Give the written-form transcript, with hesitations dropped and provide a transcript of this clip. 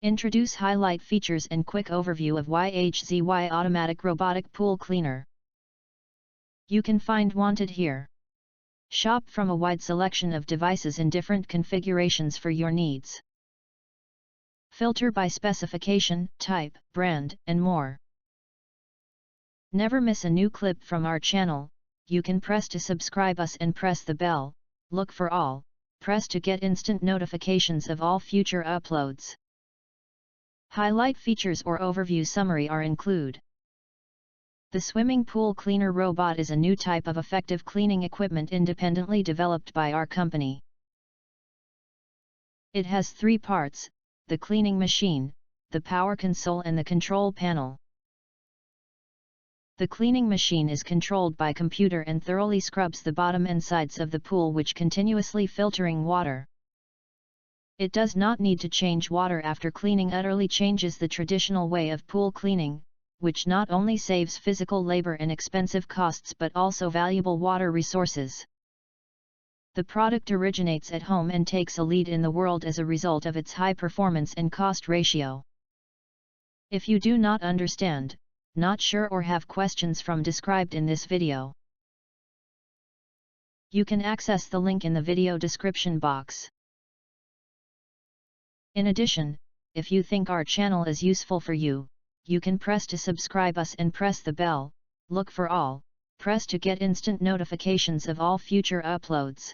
Introduce highlight features and quick overview of YHZY Automatic Robotic Pool Cleaner. You can find wanted here. Shop from a wide selection of devices in different configurations for your needs. Filter by specification, type, brand, and more. Never miss a new clip from our channel. You can press to subscribe us and press the bell. Look for all. Press to get instant notifications of all future uploads. Highlight features or overview summary are include. The Swimming Pool Cleaner Robot is a new type of effective cleaning equipment independently developed by our company. It has 3 parts: the cleaning machine, the power console and the control panel. The cleaning machine is controlled by computer and thoroughly scrubs the bottom and sides of the pool, which continuously filtering water. It does not need to change water after cleaning, utterly changes the traditional way of pool cleaning, which not only saves physical labor and expensive costs but also valuable water resources. The product originates at home and takes a lead in the world as a result of its high performance and cost ratio. If you do not understand, not sure or have questions from described in this video, you can access the link in the video description box. In addition, if you think our channel is useful for you, you can press to subscribe us and press the bell. Look for all. Press to get instant notifications of all future uploads.